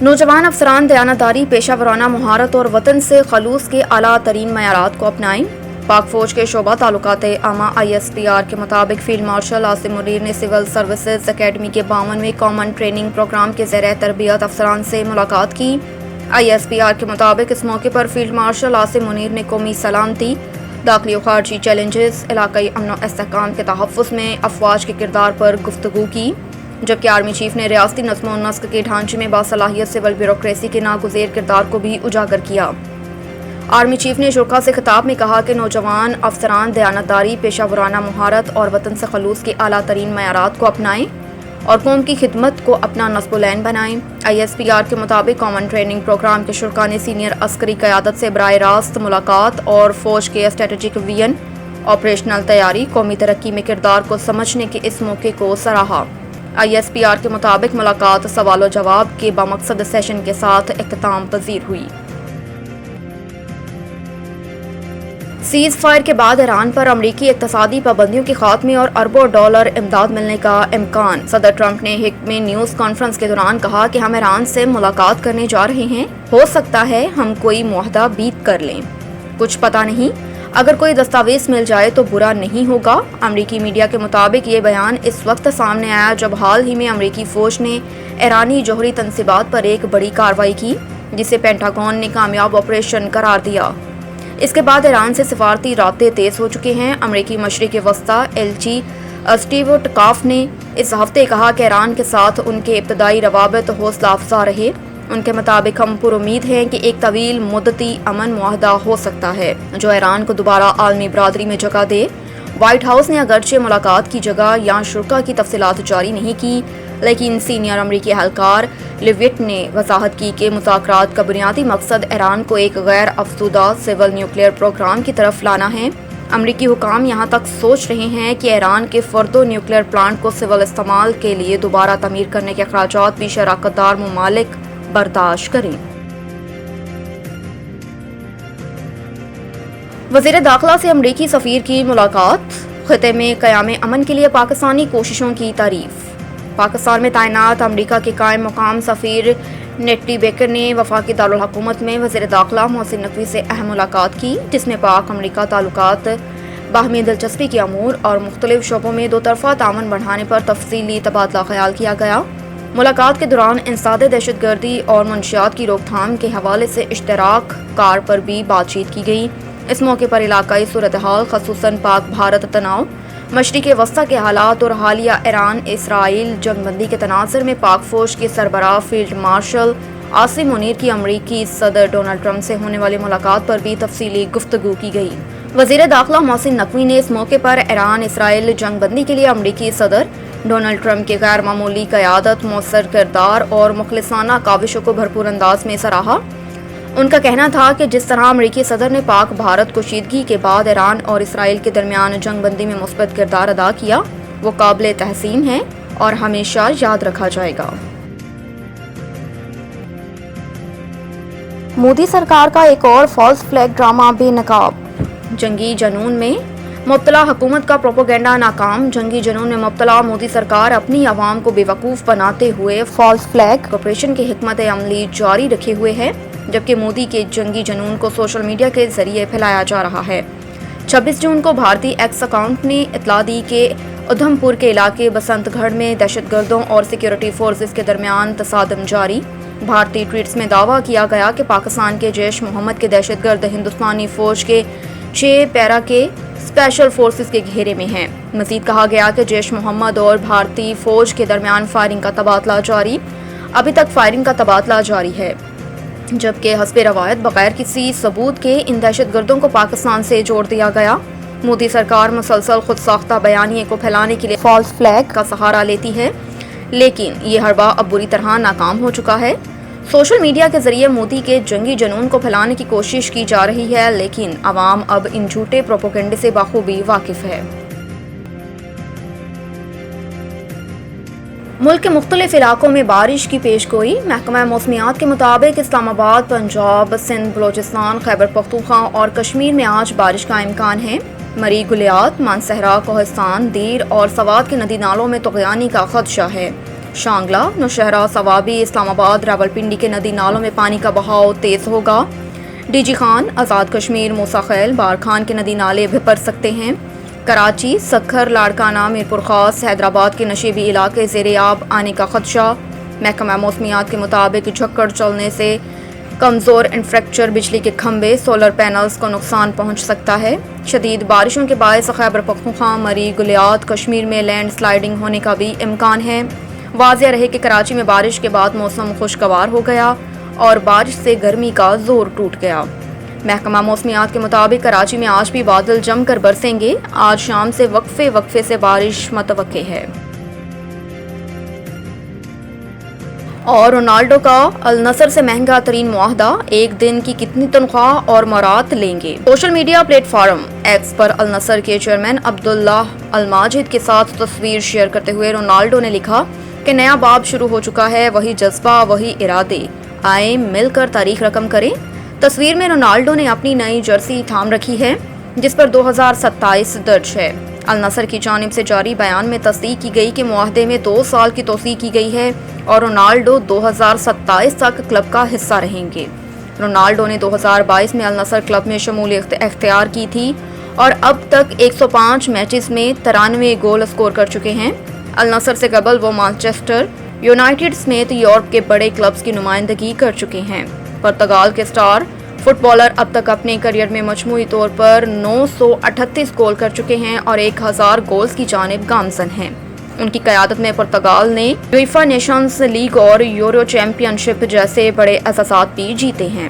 نوجوان افسران دیانتداری، پیشہ ورانہ مہارت اور وطن سے خلوص کے اعلیٰ ترین معیارات کو اپنائیں۔ پاک فوج کے شعبہ تعلقات عامہ ISPR کے مطابق فیلڈ مارشل عاصم منیر نے سول سروسز اکیڈمی کے 52ویں کامن ٹریننگ پروگرام کے زیر تربیت افسران سے ملاقات کی۔ ISPR کے مطابق اس موقع پر فیلڈ مارشل عاصم منیر نے قومی سلامتی، داخلی و خارجی چیلنجز، علاقائی امن و استحکام کے تحفظ میں افواج کے کردار پر گفتگو کی، جبکہ آرمی چیف نے ریاستی نظم و نسق کے ڈھانچے میں باصلاحیت سول بیوروکریسی کے ناگزیر کردار کو بھی اجاگر کیا۔ آرمی چیف نے شرکاء سے خطاب میں کہا کہ نوجوان افسران دیانتداری، پیشہ ورانہ مہارت اور وطن سے خلوص کے اعلیٰ ترین معیارات کو اپنائیں اور قوم کی خدمت کو اپنا نصب العین بنائیں۔ ISPR کے مطابق کامن ٹریننگ پروگرام کے شرکاء نے سینئر عسکری قیادت سے براہ راست ملاقات اور فوج کے اسٹریٹجک ویژن، آپریشنل تیاری، قومی ترقی میں کردار کو سمجھنے کے اس موقع کو سراہا۔ ISPR کے مطابق ملاقات سوال و جواب کے بامقصد سیشن کے ساتھ اختتام پذیر ہوئی۔ سیز فائر کے بعد ایران پر امریکی اقتصادی پابندیوں کے خاتمے اور اربوں ڈالر امداد ملنے کا امکان۔ صدر ٹرمپ نے ایک نیوز کانفرنس کے دوران کہا کہ ہم ایران سے ملاقات کرنے جا رہے ہیں، ہو سکتا ہے ہم کوئی معاہدہ بیت کر لیں، کچھ پتہ نہیں، اگر کوئی دستاویز مل جائے تو برا نہیں ہوگا۔ امریکی میڈیا کے مطابق یہ بیان اس وقت سامنے آیا جب حال ہی میں امریکی فوج نے ایرانی جوہری تنصیبات پر ایک بڑی کارروائی کی، جسے پینٹاگون نے کامیاب آپریشن قرار دیا۔ اس کے بعد ایران سے سفارتی رابطے تیز ہو چکے ہیں۔ امریکی مشرق وسطی ایلچی اسٹیو وٹکاف نے اس ہفتے کہا کہ ایران کے ساتھ ان کے ابتدائی روابط حوصلہ افزا رہے۔ ان کے مطابق ہم پر امید ہیں کہ ایک طویل مدتی امن معاہدہ ہو سکتا ہے جو ایران کو دوبارہ عالمی برادری میں جگہ دے۔ وائٹ ہاؤس نے اگرچہ ملاقات کی جگہ یا شرکاء کی تفصیلات جاری نہیں کی، لیکن سینئر امریکی اہلکار لیوٹ نے وضاحت کی کہ مذاکرات کا بنیادی مقصد ایران کو ایک غیر افزودہ سول نیوکلیئر پروگرام کی طرف لانا ہے۔ امریکی حکام یہاں تک سوچ رہے ہیں کہ ایران کے فردو نیوکلیئر پلانٹ کو سول استعمال کے لیے دوبارہ تعمیر کرنے کے اخراجات بھی شراکت دار ممالک برداشت کریں۔ وزیر داخلہ سے امریکی سفیر کی ملاقات، خطے میں قیام امن کے لیے پاکستانی کوششوں کی تعریف۔ پاکستان میں تعینات امریکہ کے قائم مقام سفیر نیٹی بیکر نے وفاقی دارالحکومت میں وزیر داخلہ محسن نقوی سے اہم ملاقات کی، جس میں پاک امریکہ تعلقات، باہمی دلچسپی کے امور اور مختلف شعبوں میں دو طرفہ تعاون بڑھانے پر تفصیلی تبادلہ خیال کیا گیا۔ ملاقات کے دوران انسداد دہشت گردی اور منشیات کی روک تھام کے حوالے سے اشتراک کار پر بھی بات چیت کی گئی۔ اس موقع پر علاقائی صورتحال، خصوصاً پاک بھارت تناؤ، مشرق وسطی کے حالات اور حالیہ ایران اسرائیل جنگ بندی کے تناظر میں پاک فوج کے سربراہ فیلڈ مارشل عاصم منیر کی امریکی صدر ڈونلڈ ٹرمپ سے ہونے والی ملاقات پر بھی تفصیلی گفتگو کی گئی۔ وزیر داخلہ محسن نقوی نے اس موقع پر ایران اسرائیل جنگ بندی کے لیے امریکی صدر ڈونلڈ ٹرمپ کی غیر معمولی قیادت، مؤثر کردار اور مخلصانہ کاوشوں کو بھرپور انداز میں سراہا۔ ان کا کہنا تھا کہ جس طرح امریکی صدر نے پاک بھارت کشیدگی کے بعد ایران اور اسرائیل کے درمیان جنگ بندی میں مثبت کردار ادا کیا، وہ قابل تحسین ہے اور ہمیشہ یاد رکھا جائے گا۔ مودی سرکار کا ایک اور فالس فلیگ ڈرامہ بے نقاب۔ جنگی جنون میں مبتلا حکومت کا پروپیگنڈا ناکام۔ جنگی جنون میں مبتلا مودی سرکار اپنی عوام کو بے وقوف بناتے ہوئے فالس فلیگ آپریشن کی حکمت عملی جاری رکھے ہوئے ہے، جبکہ مودی کے جنگی جنون کو سوشل میڈیا کے ذریعے پھیلایا جا رہا ہے۔ 26 جون کو بھارتی ایکس اکاؤنٹ نے اطلاع دی کہ ادھم پور کے علاقے بسنت گڑھ میں دہشت گردوں اور سیکیورٹی فورسز کے درمیان تصادم جاری۔ بھارتی ٹویٹس میں دعویٰ کیا گیا کہ پاکستان کے جیش محمد کے دہشت گرد ہندوستانی فوج کے 6 پیرا کے اسپیشل فورسز کے گھیرے میں ہیں۔ مزید کہا گیا کہ جیش محمد اور بھارتی فوج کے درمیان فائرنگ کا تبادلہ جاری۔ ابھی تک فائرنگ کا تبادلہ جاری ہے، جبکہ حسب روایت بغیر کسی ثبوت کے ان دہشت گردوں کو پاکستان سے جوڑ دیا گیا۔ مودی سرکار مسلسل خود ساختہ بیانیے کو پھیلانے کے لیے فالس فلیگ کا سہارا لیتی ہے، لیکن یہ حربہ اب بری طرح ناکام ہو چکا ہے۔ سوشل میڈیا کے ذریعے مودی کے جنگی جنون کو پھیلانے کی کوشش کی جا رہی ہے، لیکن عوام اب ان جھوٹے پروپیگنڈے سے بخوبی واقف ہے۔ ملک کے مختلف علاقوں میں بارش کی پیش گوئی۔ محکمہ موسمیات کے مطابق اسلام آباد، پنجاب، سندھ، بلوچستان، خیبر پختونخوا اور کشمیر میں آج بارش کا امکان ہے۔ مری، گلیات، مانسہرہ، کوہستان، دیر اور سوات کے ندی نالوں میں طغیانی کا خدشہ ہے۔ شانگلہ، نوشہرہ، سوابی، اسلام آباد، راولپنڈی کے ندی نالوں میں پانی کا بہاؤ تیز ہوگا۔ ڈی جی خان، آزاد کشمیر، موسیٰ خیل، بارکھان کے ندی نالے بھر سکتے ہیں۔ کراچی، سکھر، لاڑکانہ، میرپور خاص، حیدرآباد کے نشیبی علاقے زیر آب آنے کا خدشہ۔ محکمہ موسمیات کے مطابق جھکڑ چلنے سے کمزور انفراسٹرکچر، بجلی کے کھمبے، سولر پینلز کو نقصان پہنچ سکتا ہے۔ شدید بارشوں کے باعث خیبر پختونخوا، مری، گلیات، کشمیر میں لینڈ سلائیڈنگ ہونے کا بھی امکان ہے۔ واضح رہے کہ کراچی میں بارش کے بعد موسم خوشگوار ہو گیا اور بارش سے گرمی کا زور ٹوٹ گیا۔ محکمہ موسمیات کے مطابق کراچی میں آج بھی بادل جم کر برسیں گے۔ آج شام سے وقفے سے بارش متوقع ہے۔ اور رونالڈو کا النصر سے مہنگا ترین معاہدہ، ایک دن کی کتنی تنخواہ اور مورات لیں گے؟ Social media platform X پر النصر کے چیئرمین عبداللہ الماجد کے ساتھ تصویر شیئر کرتے ہوئے رونالڈو نے لکھا کہ نیا باب شروع ہو چکا ہے، وہی جذبہ، وہی ارادے، آئیں مل کر تاریخ رقم کریں۔ تصویر میں رونالڈو نے اپنی نئی جرسی تھام رکھی ہے جس پر 2027 درج ہے۔ النصر کی جانب سے جاری بیان میں تصدیق کی گئی کہ معاہدے میں 2 سال کی توسیع کی گئی ہے اور رونالڈو 2027 تک کلب کا حصہ رہیں گے۔ رونالڈو نے 2022 میں النصر کلب میں شمولیت اختیار کی تھی اور اب تک 105 میچز میں 93 گول اسکور کر چکے ہیں۔ النصر سے قبل وہ مانچسٹر یونائیٹڈ سمیت یورپ کے بڑے کلبز کی نمائندگی کر چکے ہیں۔ پرتگال کے سٹار فٹ بالر اب تک اپنے کیریئر میں مجموعی طور پر 938 گول کر چکے ہیں اور 1000 گولز کی جانب گامزن ہیں۔ ان کی قیادت میں پرتگال نے یویفا نیشنز لیگ اور یورو چیمپئن شپ جیسے بڑے اعزازات بھی جیتے ہیں۔